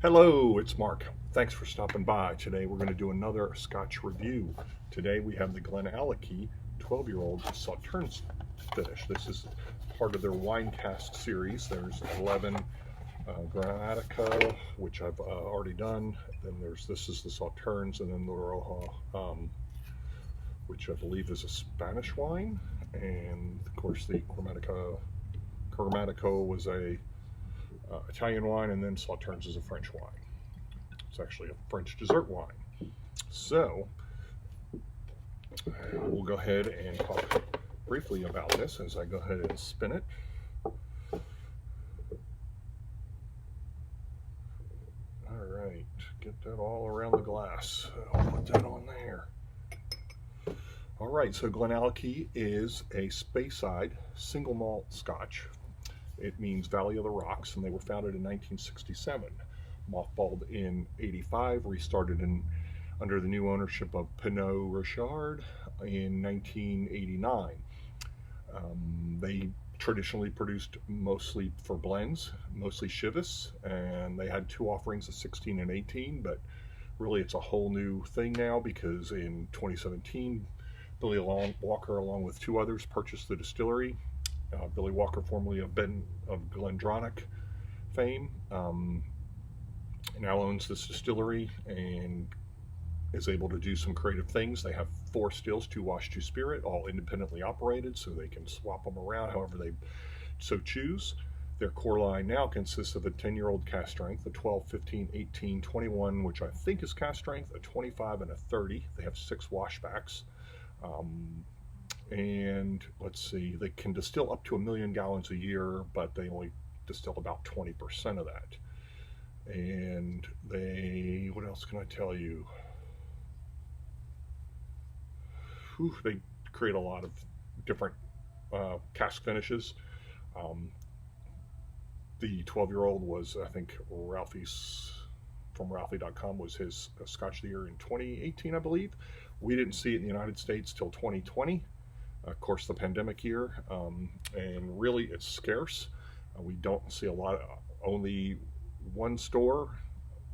Hello, it's Mark. Thanks for stopping by. Today we're going to do another Scotch review. Today we have the GlenAllachie 12-year-old Sauternes finish. This is part of their wine cask series. There's 11 Granadica, which I've already done. Then this is the Sauternes, and then the Roja, which I believe is a Spanish wine. And of course the Chromatica was a Italian wine, and then Sauternes is a French wine. It's actually a French dessert wine. So we'll go ahead and talk briefly about this as I go ahead and spin it. All right, get that all around the glass. I'll put that on there. All right, so GlenAllachie is a Speyside single malt Scotch. It means Valley of the Rocks, and they were founded in 1967. Mothballed in 85, restarted under the new ownership of Pernod Ricard in 1989. They traditionally produced mostly for blends, mostly Chivas, and they had two offerings of 16 and 18, but really it's a whole new thing now because in 2017, Billy Walker, along with two others, purchased the distillery. Billy Walker, formerly of GlenDronach fame, now owns this distillery and is able to do some creative things. They have 4 stills, 2 wash, 2 spirit, all independently operated, so they can swap them around however they so choose. Their core line now consists of a 10-year-old cask strength, a 12, 15, 18, 21, which I think is cask strength, a 25, and a 30. They have 6 washbacks. And let's see, they can distill up to 1 million gallons a year, but they only distill about 20% of that. And what else can I tell you? They create a lot of different cask finishes. The 12-year-old was, I think, Ralphie's, from Ralphie.com, was his Scotch of the Year in 2018, I believe. We didn't see it in the United States till 2020. Of course, the pandemic year, and really it's scarce. We don't see a lot. Only one store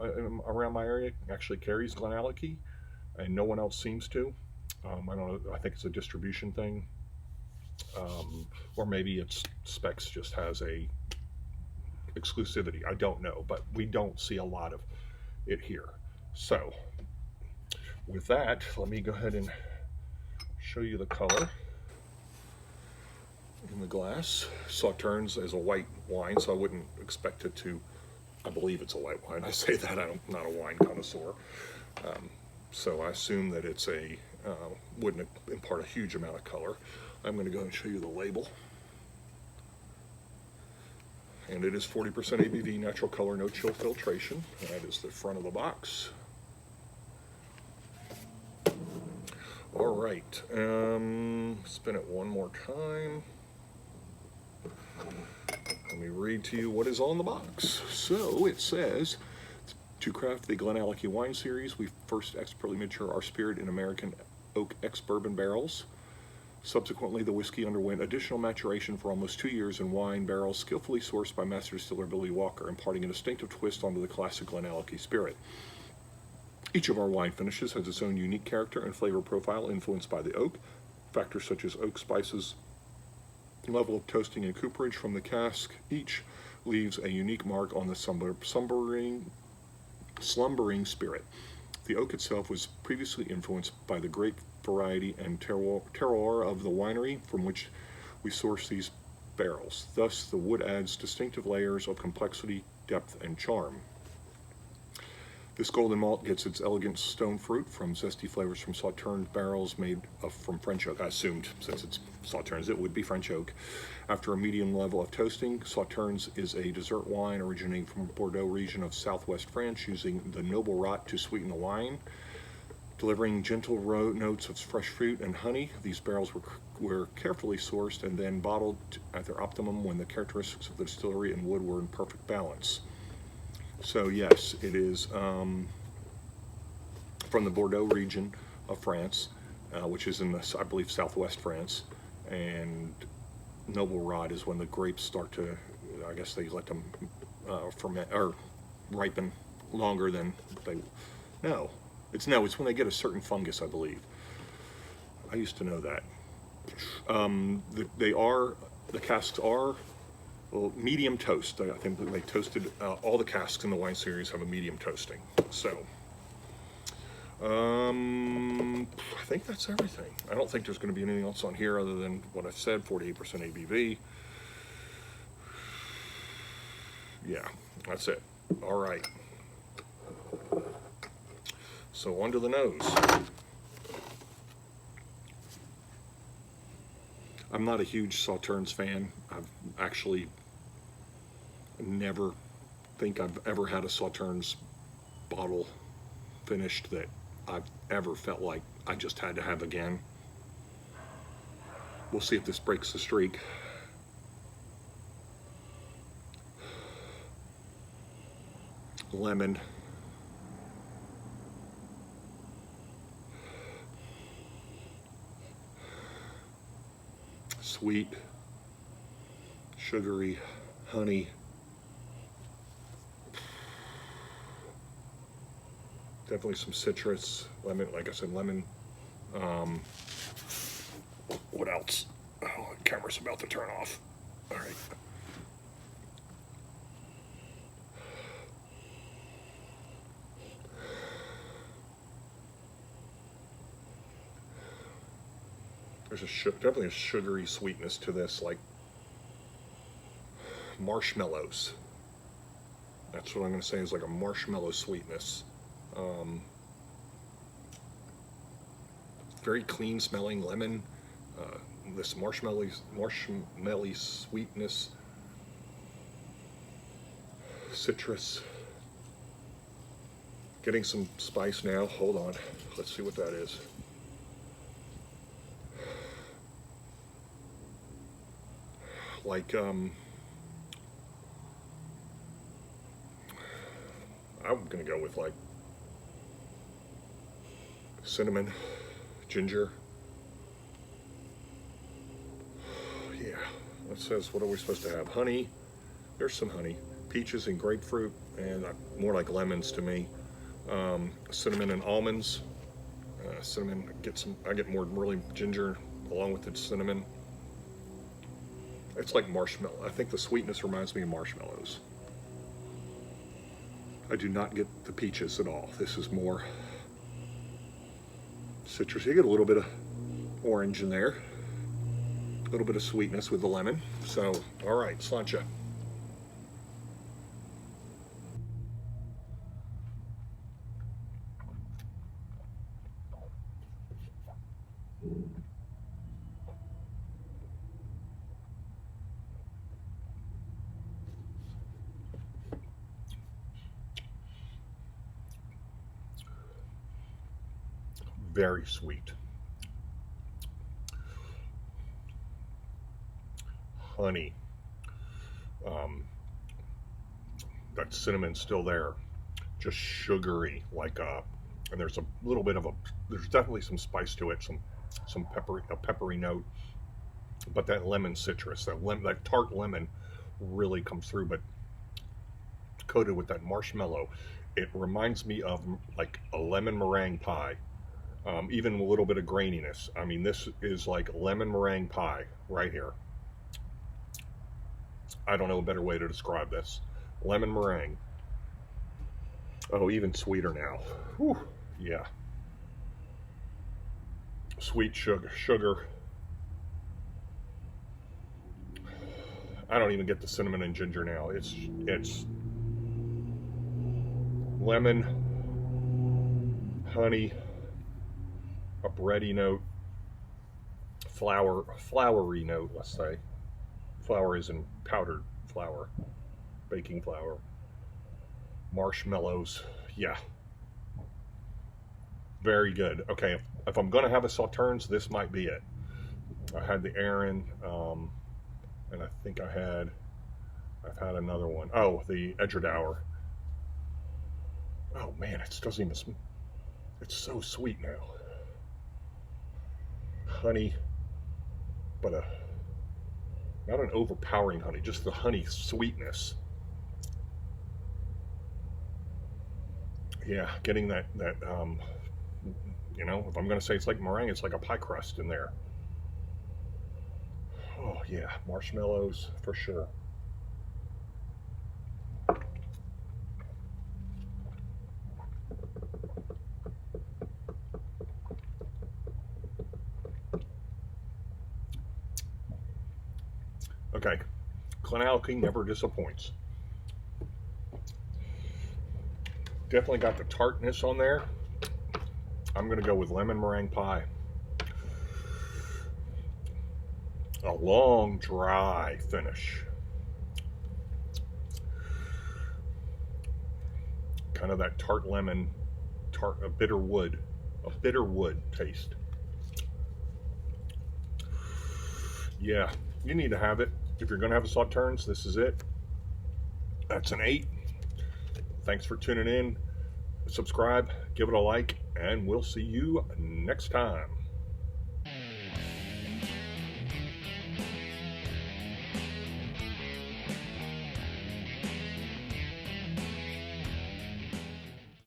around my area actually carries GlenAllachie, and no one else seems to. I don't know. I think it's a distribution thing, or maybe it's Specs just has a exclusivity. I don't know, but we don't see a lot of it here. So, with that, let me go ahead and show you the color in the glass. Sauternes is a white wine, so I wouldn't expect it to, I believe it's a white wine. I say that, I'm not a wine connoisseur. So I assume that it's wouldn't impart a huge amount of color. I'm going to go and show you the label. And it is 40% ABV, natural color, no chill filtration. That is the front of the box. All right, spin it one more time. Let me read to you what is on the box. So it says, to craft the GlenAllachie wine series, we first expertly mature our spirit in American oak ex-bourbon barrels. Subsequently, the whiskey underwent additional maturation for almost 2 years in wine barrels skillfully sourced by master distiller Billy Walker, imparting a distinctive twist onto the classic GlenAllachie spirit. Each of our wine finishes has its own unique character and flavor profile influenced by the oak. Factors such as oak spices, level of toasting, and cooperage from the cask each leaves a unique mark on the slumbering spirit. The oak itself was previously influenced by the grape variety and terroir of the winery from which we source these barrels. Thus, the wood adds distinctive layers of complexity, depth, and charm. This golden malt gets its elegant stone fruit from zesty flavors from Sauternes barrels made from French oak. I assumed, since it's Sauternes, it would be French oak. After a medium level of toasting, Sauternes is a dessert wine originating from the Bordeaux region of southwest France, using the noble rot to sweeten the wine. Delivering gentle notes of fresh fruit and honey, these barrels were carefully sourced and then bottled at their optimum when the characteristics of the distillery and wood were in perfect balance. So yes, it is from the Bordeaux region of France, which is in I believe, southwest France, and noble rot is when the grapes start to, I guess they let them ferment or ripen longer than they, no, it's when they get a certain fungus, I believe. I used to know that. The casks are, well, medium toast. I think they toasted, all the casks in the wine series have a medium toasting. So, I think that's everything. I don't think there's going to be anything else on here other than what I've said, 48% ABV. Yeah, that's it. All right. So onto the nose. I'm not a huge Sauternes fan. I've actually never think I've ever had a Sauternes bottle finished that I've ever felt like I just had to have again. We'll see if this breaks the streak. Lemon. Sweet. Sugary. Honey. Definitely some citrus. Lemon, like I said, lemon. What else? Oh, the camera's about to turn off. All right. There's definitely a sugary sweetness to this, like marshmallows. That's what I'm going to say is like a marshmallow sweetness. Very clean smelling lemon. This marshmallowy sweetness. Citrus. Getting some spice now. Hold on. Let's see what that is. Like, I'm gonna go with like cinnamon, ginger. Yeah, that says, what are we supposed to have? Honey, there's some honey. Peaches and grapefruit, and more like lemons to me. Cinnamon and almonds. Cinnamon, I get more really ginger along with the cinnamon. It's like marshmallow. I think the sweetness reminds me of marshmallows. I do not get the peaches at all. This is more citrus. You get a little bit of orange in there. A little bit of sweetness with the lemon. So, all right, sláinte. Very sweet. Honey. That cinnamon's still there. Just sugary, like and there's a little bit of there's definitely some spice to it, some peppery note. But that lemon citrus, that tart lemon really comes through, but coated with that marshmallow. It reminds me of like a lemon meringue pie. Even a little bit of graininess. I mean, this is like lemon meringue pie right here. I don't know a better way to describe this. Lemon meringue. Oh, even sweeter now. Whew, yeah. Sweet sugar. I don't even get the cinnamon and ginger now. It's lemon, honey, a bready note, floury note, let's say. Flour is in powdered flour, baking flour. Marshmallows, yeah. Very good. Okay, if I'm gonna have a Sauternes, this might be it. I had the Aaron, and I think I've had another one. Oh, the Edgedour. Oh man, it doesn't even, it's so sweet now. Honey, but not an overpowering honey, just the honey sweetness. Yeah, getting that you know, if I'm going to say it's like meringue, it's like a pie crust in there. Oh yeah, marshmallows for sure. Okay, GlenAllachie never disappoints. Definitely got the tartness on there. I'm going to go with lemon meringue pie. A long, dry finish. Kind of that tart lemon, a bitter wood taste. Yeah, you need to have it. If you're going to have a Sauternes, this is it. That's an 8. Thanks for tuning in. Subscribe, give it a like, and we'll see you next time.